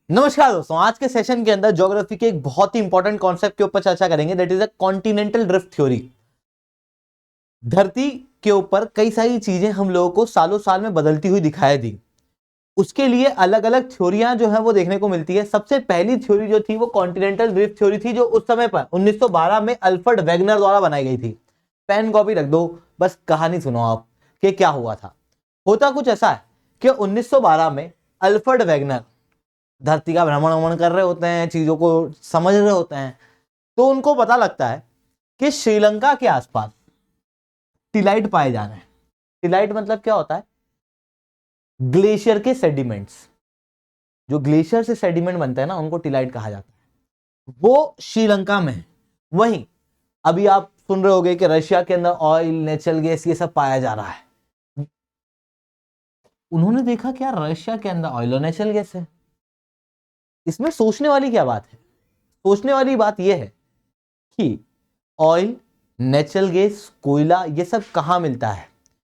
नमस्कार दोस्तों, आज के सेशन के अंदर ज्योग्राफी के एक बहुत ही इंपॉर्टेंट कॉन्सेप्ट के ऊपर चर्चा करेंगे, that is a continental drift theory. धरती के ऊपर कई सारी चीजें हम लोगों को सालों साल में बदलती हुई दिखाई दी। उसके लिए अलग अलग थ्योरियां जो है वो देखने को मिलती है। सबसे पहली थ्योरी जो थी वो कॉन्टिनेंटल ड्रिफ्ट थ्योरी थी, जो उस समय पर 1912 में अल्फ्रेड वेगनर द्वारा बनाई गई थी। पेन कॉपी रख दो, बस कहानी सुनो आप कि क्या हुआ था। होता कुछ ऐसा है कि 1912 में अल्फ्रेड वेगनर धरती का भ्रमण कर रहे होते हैं, चीजों को समझ रहे होते हैं, तो उनको पता लगता है कि श्रीलंका के आसपास टिलाइट पाए जा रहे हैं। टिलाइट मतलब क्या होता है? ग्लेशियर के सेडिमेंट्स। जो ग्लेशियर से सेडिमेंट बनते हैं ना, उनको टिलाइट कहा जाता है। वो श्रीलंका में है। वहीं अभी आप सुन रहे होंगे कि रशिया के अंदर ऑयल, नेचुरल गैस, ये सब पाया जा रहा है। उन्होंने देखा क्या रशिया के अंदर ऑयल और नेचुरल गैस है। इसमें सोचने वाली क्या बात है? सोचने वाली बात यह है कि ऑयल, नेचुरल गैस, कोयला, ये सब कहां मिलता है?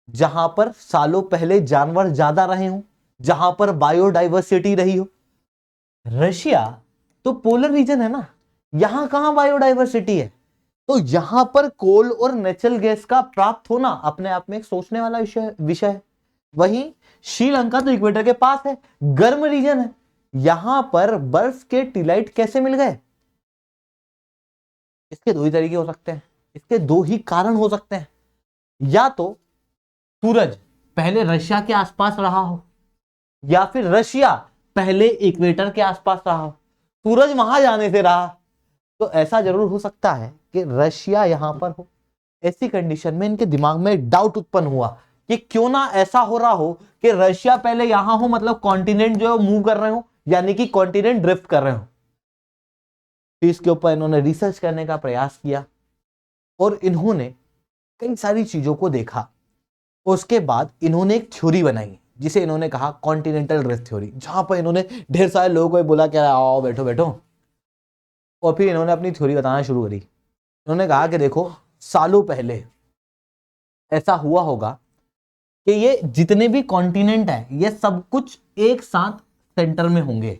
जहां पर सालों पहले जानवर ज्यादा रहे हो, जहां पर बायोडाइवर्सिटी रही हो। रशिया तो पोलर रीजन है ना, यहां कहां बायोडाइवर्सिटी है? तो यहां पर कोल और नेचुरल गैस का प्राप्त होना अपने आप में एक सोचने वाला विषय है। वहीं श्रीलंका तो इक्वेटर के पास है, गर्म रीजन है, यहां पर बर्फ के टिलाइट कैसे मिल गए? इसके दो ही तरीके हो सकते हैं, इसके दो ही कारण हो सकते हैं। या तो सूरज पहले रशिया के आसपास रहा हो, या फिर रशिया पहले इक्वेटर के आसपास रहा हो, सूरज वहां जाने से रहा। तो ऐसा जरूर हो सकता है कि रशिया यहां पर हो। ऐसी कंडीशन में इनके दिमाग में एक डाउट उत्पन्न हुआ कि क्यों ना ऐसा हो रहा हो कि रशिया पहले यहां हो, मतलब कॉन्टिनेंट जो है मूव कर रहे हो, यानी कि कॉन्टिनेंट ड्रिफ्ट कर रहे हो। इसके ऊपर इन्होंने रिसर्च करने का प्रयास किया और इन्होंने कई सारी चीजों को देखा। उसके बाद इन्होंने एक थ्योरी बनाई जिसे इन्होंने कहा कॉन्टिनेंटल ड्रिफ्ट थ्योरी, जहां पर इन्होंने ढेर सारे लोगों को बोला कि आओ बैठो बैठो, और फिर इन्होंने अपनी थ्योरी बताना शुरू करी। इन्होंने कहा कि देखो, सालों पहले ऐसा हुआ होगा कि ये जितने भी कॉन्टिनेंट है ये सब कुछ एक साथ सेंटर में होंगे।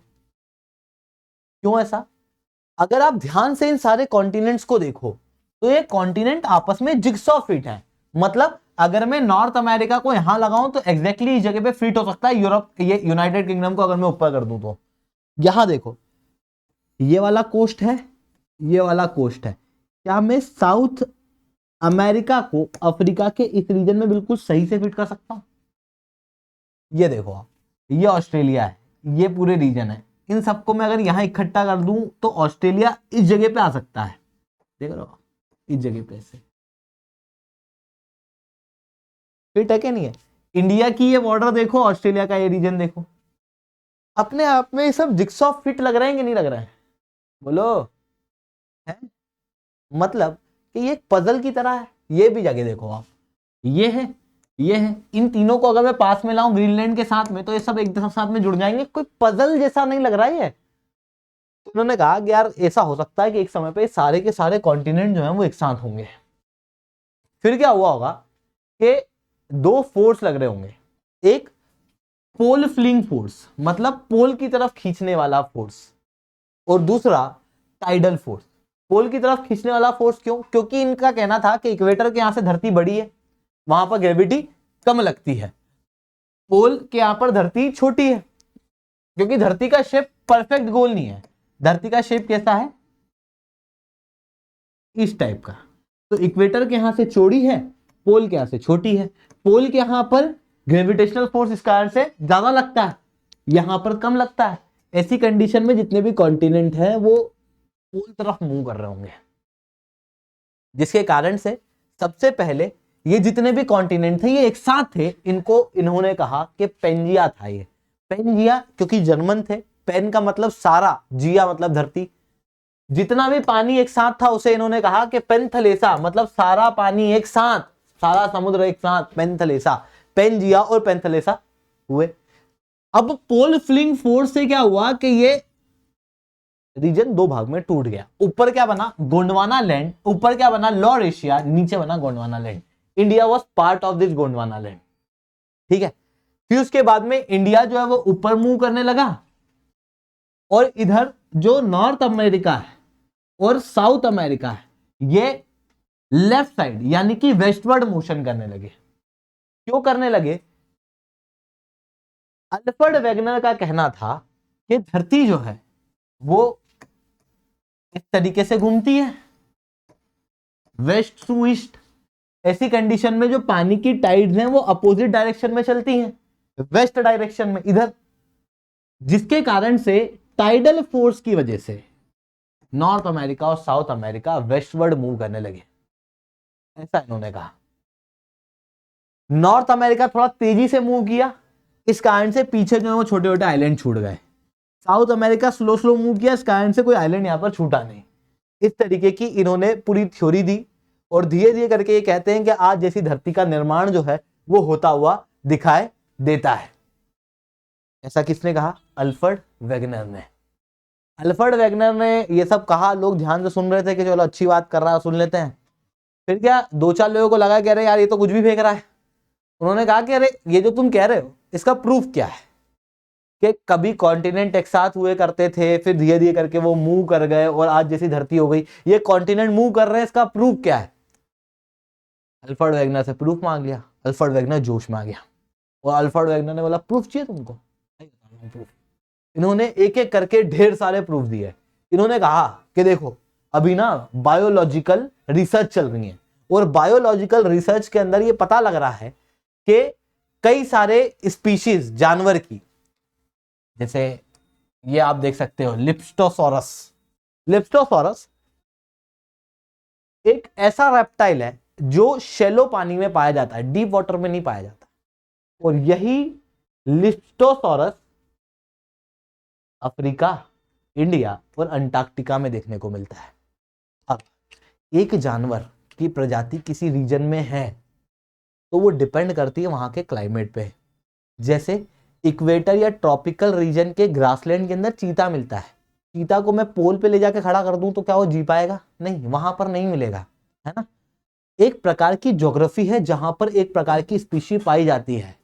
क्यों ऐसा? अगर आप ध्यान से इन सारे कॉन्टिनेंट्स को देखो तो ये कॉन्टिनेंट आपस में जिगसॉ फिट है। मतलब अगर मैं नॉर्थ अमेरिका को यहां लगाऊं तो एग्जैक्टली इस जगह पे फिट हो सकता है यूरोप, ये यूनाइटेड किंगडम को अगर मैं ऊपर कर दूं तो। यहां देखो, ये वाला कोस्ट है, ये वाला कोस्ट है। क्या मैं साउथ अमेरिका को अफ्रीका के इस रीजन में बिल्कुल सही से फिट कर सकता हूं? ये देखो आप, ये ऑस्ट्रेलिया है, ये पूरे रीजन है। इन सबको मैं अगर यहां इकट्ठा कर दूं तो ऑस्ट्रेलिया इस जगह पे आ सकता है। देख रहे हो, इस जगह पे ऐसे फिट है क्या? नहीं है? इंडिया की ये बॉर्डर देखो, ऑस्ट्रेलिया का ये रीजन देखो, अपने आप में ये सब जिक्सॉ फिट लग रहे हैं कि नहीं लग रहे हैं? बोलो, है? मतलब कि ये एक पजल की तरह है। ये भी जगह देखो आप, ये है, ये है। इन तीनों को अगर मैं पास में लाऊं ग्रीनलैंड के साथ में, तो ये सब एक साथ में जुड़ जाएंगे। कोई पजल जैसा नहीं लग रहा है ये? तो उन्होंने कहा कि यार ऐसा हो सकता है कि एक समय पे सारे के सारे कॉन्टिनेंट जो हैं वो एक साथ होंगे। फिर क्या हुआ होगा कि दो फोर्स लग रहे होंगे। एक पोल फ्लिंग फोर्स, मतलब पोल की तरफ खींचने वाला फोर्स, और दूसरा टाइडल फोर्स। पोल की तरफ खींचने वाला फोर्स क्यों? क्योंकि इनका कहना था कि इक्वेटर के यहां से धरती बड़ी है, वहां पर ग्रेविटी कम लगती है। पोल के यहां पर धरती छोटी है, क्योंकि धरती का शेप परफेक्ट गोल नहीं है। धरती का शेप कैसा है? इस टाइप का। तो इक्वेटर के यहां से चौड़ी है, पोल के यहां से छोटी है। पोल के यहां पर ग्रेविटेशनल फोर्स इस कारण से ज्यादा लगता है, यहां पर कम लगता है। ऐसी कंडीशन में जितने भी कॉन्टिनेंट हैं वो पोल तरफ मूव कर रहे होंगे, जिसके कारण से सबसे पहले ये जितने भी कॉन्टिनेंट थे ये एक साथ थे। इनको इन्होंने कहा कि पेंजिया था। ये पेंजिया क्योंकि जर्मन थे, पेन का मतलब सारा, जिया मतलब धरती, जितना भी पानी एक साथ था उसे इन्होंने कहा कि पेंथलेसा, मतलब सारा पानी एक साथ, सारा समुद्र एक साथ, पेंथलेसा। पेंजिया और पेंथलेसा हुए। अब पोल फ्लिंग फोर्स से क्या हुआ कि ये रीजन दो भाग में टूट गया। ऊपर क्या बना? गोंडवाना लैंड। ऊपर क्या बना? लॉरेशिया। नीचे बना Gondwana land. India was part of this Gondwana land. ठीक है। फिर उसके बाद में इंडिया जो है वो ऊपर मूव करने लगा और इधर जो नॉर्थ अमेरिका है और साउथ अमेरिका है ये लेफ्ट साइड यानी कि वेस्टवर्ड मोशन करने लगे। क्यों करने लगे? अल्फ्रेड वेगनर का कहना था कि धरती जो है वो इस तरीके से घूमती है वेस्ट टू ईस्ट। ऐसी कंडीशन में जो पानी की टाइड्स हैं वो अपोजिट डायरेक्शन में चलती हैं, वेस्ट डायरेक्शन में इधर, जिसके कारण से टाइडल फोर्स की वजह से नॉर्थ अमेरिका और साउथ अमेरिका वेस्टवर्ड मूव करने लगे। ऐसा इन्होंने कहा। नॉर्थ अमेरिका थोड़ा तेजी से मूव किया, इस कारण से पीछे जो है वो छोटे छोटे आइलैंड छूट गए। South America slow slow move किया, इस कारण से कोई आइलैंड यहां पर छूटा नहीं। इस तरीके की इन्होंने पूरी थ्योरी दी और धीरे धीरे करके ये कहते हैं कि आज जैसी धरती का निर्माण जो है वो होता हुआ दिखाई देता है। ऐसा किसने कहा? अल्फ्रेड वेगनर ने। अल्फ्रेड वेगनर ने ये सब कहा, लोग ध्यान से सुन रहे थे कि चलो अच्छी बात कर रहा है, सुन लेते हैं। फिर क्या दो चार लोगों को लगा कह रहे यार ये तो कुछ भी फेंक रहा है। उन्होंने कहा कि अरे ये जो तुम कह रहे हो इसका प्रूफ क्या है कि कभी कॉन्टिनेंट एक साथ हुए करते थे, फिर धीरे धीरे करके वो मूव कर गए और आज जैसी धरती हो गई, ये कॉन्टिनेंट मूव कर रहे हैं, इसका प्रूफ क्या है? अल्फ्रेड वेगनर से प्रूफ मांग लिया। अल्फ्रेड वेगनर जोश में आ गया और अल्फ्रेड वेगनर ने बोला प्रूफ चाहिए तुमको? प्रूफ। इन्होंने एक एक करके ढेर सारे प्रूफ दिए। इन्होंने कहा कि देखो अभी ना बायोलॉजिकल रिसर्च चल रही है और बायोलॉजिकल रिसर्च के अंदर ये पता लग रहा है कि कई सारे स्पीशीज जानवर की, जैसे ये आप देख सकते हो लिप्टोसॉरस। लिप्टोसॉरस एक ऐसा रेप्टाइल है जो शैलो पानी में पाया जाता है, डीप वाटर में नहीं पाया जाता। और यही लिप्टोसॉरस अफ्रीका, इंडिया और अंटार्कटिका में देखने को मिलता है। अब एक जानवर की प्रजाति किसी रीजन में है तो वो डिपेंड करती है वहां के क्लाइमेट पे। जैसे इक्वेटर या ट्रॉपिकल रीजन के ग्रासलैंड के अंदर चीता मिलता है। चीता को मैं पोल पे ले जाके खड़ा कर दूं तो क्या वो जी पाएगा? नहीं, वहां पर नहीं मिलेगा, है ना। एक प्रकार की ज्योग्राफी है जहां पर एक प्रकार की स्पीशी पाई जाती है।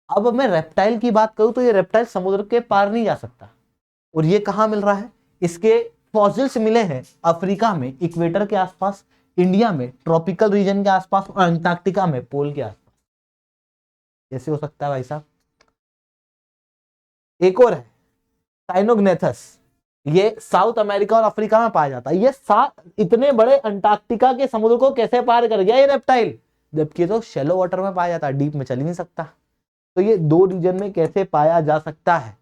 अब मैं रेप्टाइल की बात करूं तो ये रेप्टाइल समुद्र के पार नहीं जा सकता। और ये कहां मिल रहा है? इसके फॉसिल्स मिले हैं अफ्रीका में इक्वेटर के आसपास, इंडिया में ट्रॉपिकल रीजन के आसपास और अंटार्कटिका में पोल के आसपास। कैसे हो सकता है भाई साहब? एक और है साइनोग्नेथस, ये साउथ अमेरिका और अफ्रीका में पाया जाता है। ये इतने बड़े अंटार्कटिका के समुद्र को कैसे पार कर गया ये रेप्टाइल, जबकि तो शैलो वाटर में पाया जाता है, डीप में चल ही नहीं सकता। तो ये दो रीजन में कैसे पाया जा सकता है?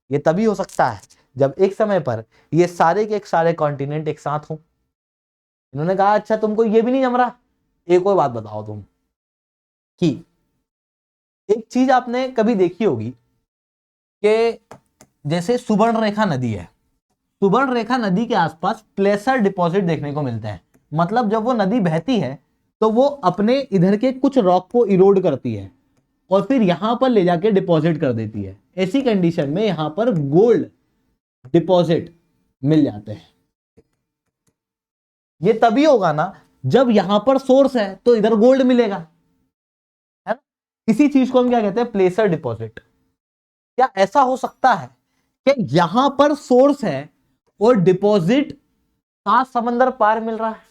ये तभी हो सकता है जब एक समय पर ये सारे के सारे कॉन्टिनेंट एक साथ हों। इन्होंने कहा अच्छा तुमको ये भी नहीं जम रहा, एक और बात बताओ तुम कि एक चीज आपने कभी देखी होगी कि जैसे सुवर्ण रेखा नदी है, सुवर्ण रेखा नदी के आसपास प्लेसर डिपॉजिट देखने को मिलते हैं। मतलब जब वो नदी बहती है तो वो अपने इधर के कुछ रॉक को इरोड करती है और फिर यहां पर ले जाके डिपॉजिट कर देती है। ऐसी कंडीशन में यहां पर गोल्ड डिपॉजिट मिल जाते हैं। ये तभी होगा ना जब यहां पर सोर्स है तो इधर गोल्ड मिलेगा, है ना। इसी चीज को हम क्या कहते हैं? प्लेसर डिपॉजिट। क्या ऐसा हो सकता है कि यहां पर सोर्स है और डिपॉजिट 7 समंदर पार मिल रहा है?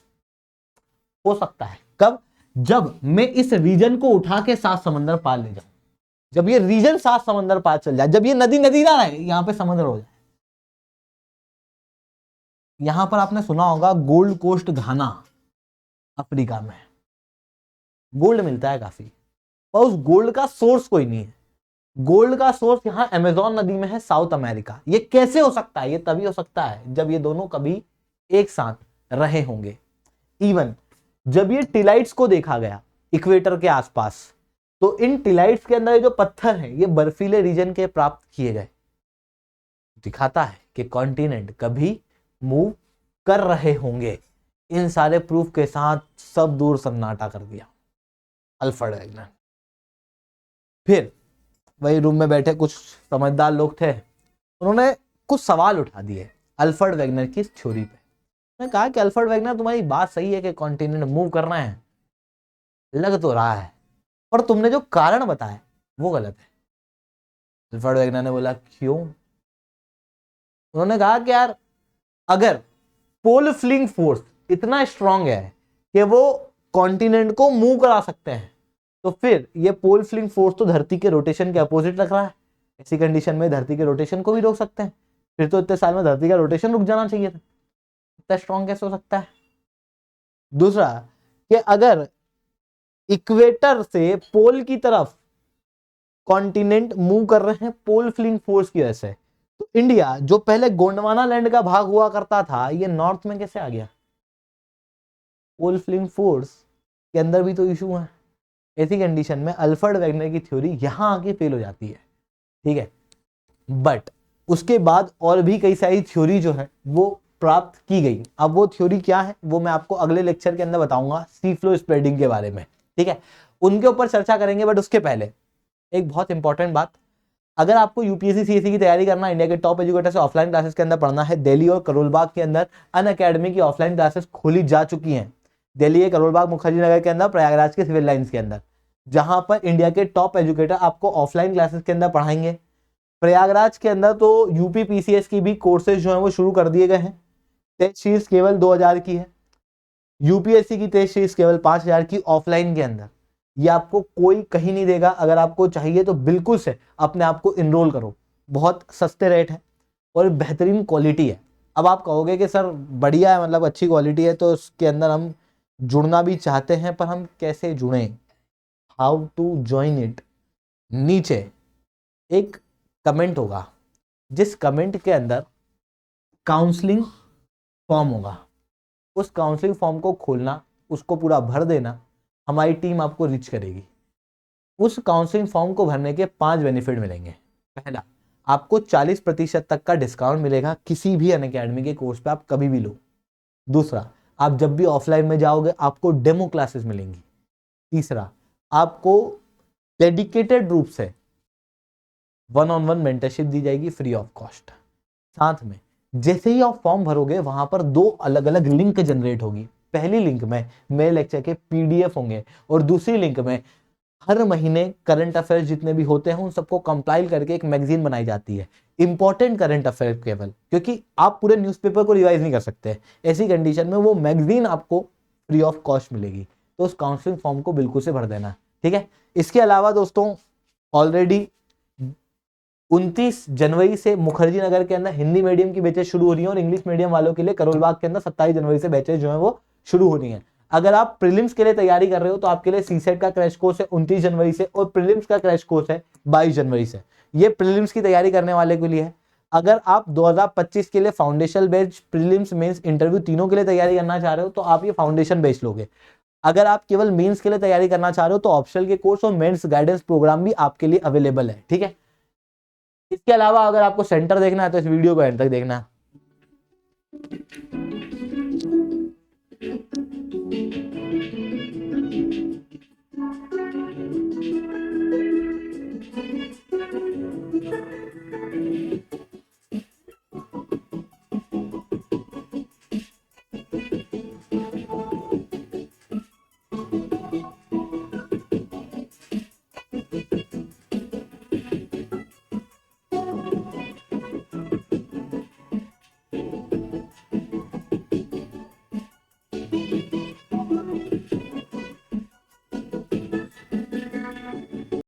हो सकता है। कब? जब मैं इस रीजन को उठा के 7 समंदर पार ले जाऊं, जब ये रीजन 7 समंदर पार चल जाए, जब ये नदी नदी ना रहे, यहां पे समुद्र हो जाए। यहां पर आपने सुना होगा गोल्ड कोस्ट घाना, अफ्रीका में गोल्ड मिलता है काफी, पर उस गोल्ड का सोर्स कोई नहीं है। गोल्ड का सोर्स यहां अमेजोन नदी में है, साउथ अमेरिका। ये कैसे हो सकता है? ये तभी हो सकता है जब ये दोनों कभी एक साथ रहे होंगे। इवन जब ये टिलाइट्स को देखा गया इक्वेटर के आसपास, तो इन टिलाइट्स के अंदर ये जो पत्थर हैं ये बर्फीले रीजन के प्राप्त किए गए। दिखाता है कि कॉन्टिनेंट कभी मूव कर रहे होंगे। इन सारे प्रूफ के साथ सब दूर सन्नाटा कर दिया अल्फ्रेड वेगनर। फिर वही रूम में बैठे कुछ समझदार लोग थे, उन्होंने कुछ सवाल उठा दिए अल्फ्रेड वेगनर की इस थ्योरी पे। उन्होंने कहा कि अल्फ्रेड वेगनर तुम्हारी बात सही है कि कॉन्टिनेंट मूव कर रहे हैं, लग तो रहा है, पर तुमने जो कारण बताया वो गलत है। अल्फ्रेड वेगनर ने बोला क्यों? उन्होंने कहा कि यार अगर पोल फ्लिंग फोर्स इतना स्ट्रांग है कि वो कॉन्टिनेंट को मूव करा सकते हैं, तो फिर ये पोल फ्लिंग फोर्स तो धरती के रोटेशन के अपोजिट लग रहा है। ऐसी कंडीशन में धरती के रोटेशन को भी रोक सकते हैं, फिर तो इतने साल में धरती का रोटेशन रुक जाना चाहिए था। इतना स्ट्रांग कैसे हो सकता है? दूसरा कि अगर इक्वेटर से पोल की तरफ कॉन्टिनेंट मूव कर रहे हैं पोल फ्लिंग फोर्स की वजह से, तो इंडिया जो पहले गोंडवाना लैंड का भाग हुआ करता था, ये नॉर्थ में कैसे आ गया? पोल फ्लिंग फोर्स के अंदर भी तो इशू है। ऐसी कंडीशन में अल्फ्रेड वेगनर की थ्योरी यहां आके फेल हो जाती है, ठीक है। बट उसके बाद और भी कई सारी थ्योरी जो है वो प्राप्त की गई। अब वो थ्योरी क्या है वो मैं आपको अगले लेक्चर के अंदर बताऊंगा, सी फ्लो स्प्रेडिंग के बारे में, ठीक है। उनके ऊपर चर्चा करेंगे। बट उसके पहले एक बहुत इंपॉर्टेंट बात, अगर आपको यूपीएससी सीएससी की तैयारी करना, इंडिया के टॉप एजुकेटर से ऑफलाइन क्लासेस के अंदर पढ़ना है, दिल्ली और करोलबाग के अंदर अनअकैडमी की ऑफलाइन क्लासेस खोली जा चुकी हैं। दिल्ली के करोलबाग मुखर्जी नगर के अंदर, प्रयागराज के सिविल लाइंस के अंदर, जहां पर इंडिया के टॉप एजुकेटर आपको ऑफलाइन क्लासेस के अंदर पढ़ाएंगे। प्रयागराज के अंदर तो यूपी पीसीएस की भी कोर्सेज जो है वो शुरू कर दिए गए हैं। टेस्ट सीरीज केवल 2000 की है, यूपीएससी की टेस्ट सीरीज केवल 5000 की ऑफलाइन के अंदर। ये आपको कोई कहीं नहीं देगा। अगर आपको चाहिए तो बिल्कुल से अपने आप को इनरोल करो, बहुत सस्ते रेट है और बेहतरीन क्वालिटी है। अब आप कहोगे कि सर बढ़िया है, मतलब अच्छी क्वालिटी है, तो उसके अंदर हम जुड़ना भी चाहते हैं, पर हम कैसे जुड़ें, हाउ टू ज्वाइन इट? नीचे एक कमेंट होगा, जिस कमेंट के अंदर काउंसलिंग फॉर्म होगा, उस काउंसलिंग फॉर्म को खोलना, उसको पूरा भर देना, हमारी टीम आपको रीच करेगी। उस काउंसलिंग फॉर्म को भरने के 5 बेनिफिट मिलेंगे। पहला, आपको 40% तक का डिस्काउंट मिलेगा किसी भी अनअकैडमी के कोर्स पे, आप कभी भी लो। दूसरा, आप जब भी ऑफलाइन में जाओगे आपको डेमो क्लासेस मिलेंगी। तीसरा, आपको डेडिकेटेड रूप से 1-on-1 मेंटरशिप दी जाएगी फ्री ऑफ कॉस्ट। साथ में जैसे ही आप फॉर्म भरोगे वहां पर 2 अलग अलग लिंक जनरेट होगी। पहली लिंक में मेरे लेक्चर के पीडीएफ होंगे और दूसरी लिंक में हर महीने करंट अफेयर्स जितने भी होते हैं उन सबको कंपाइल करके एक मैगजीन बनाई जाती है, इंपॉर्टेंट करंट अफेयर केवल, क्योंकि आप पूरे न्यूज़पेपर को रिवाइज नहीं कर सकते। ऐसी कंडीशन में वो मैगजीन आपको फ्री ऑफ कॉस्ट मिलेगी। तो उस काउंसलिंग फॉर्म को बिल्कुल से भर देना, ठीक है। इसके अलावा दोस्तों, ऑलरेडी 29 जनवरी से मुखर्जी नगर के अंदर हिंदी मीडियम की बैचेज शुरू हो रही है और इंग्लिश मीडियम वालों के लिए करोलबाग के अंदर 27 जनवरी से बैचेज जो है वो शुरू हो रही है। अगर आप प्रीलिम्स के लिए तैयारी कर रहे हो तो आपके लिए सीसेट का क्रैश कोर्स है 29 जनवरी से और प्रीलिम्स का क्रैश कोर्स है 22 जनवरी से। ये प्रीलिम्स की तैयारी करने वाले के लिए है। अगर आप 2025 के लिए foundation batch, prelims, mains, interview तीनों के लिए तैयारी करना चाह रहे हो तो आप ये फाउंडेशन बैच लोगे। अगर आप केवल मेंस के लिए तैयारी करना चाह रहे हो तो ऑप्शनल के कोर्स और मेंस गाइडेंस प्रोग्राम भी आपके लिए अवेलेबल है, ठीक है। इसके अलावा अगर आपको सेंटर देखना है तो इस वीडियो को एंड तक देखना।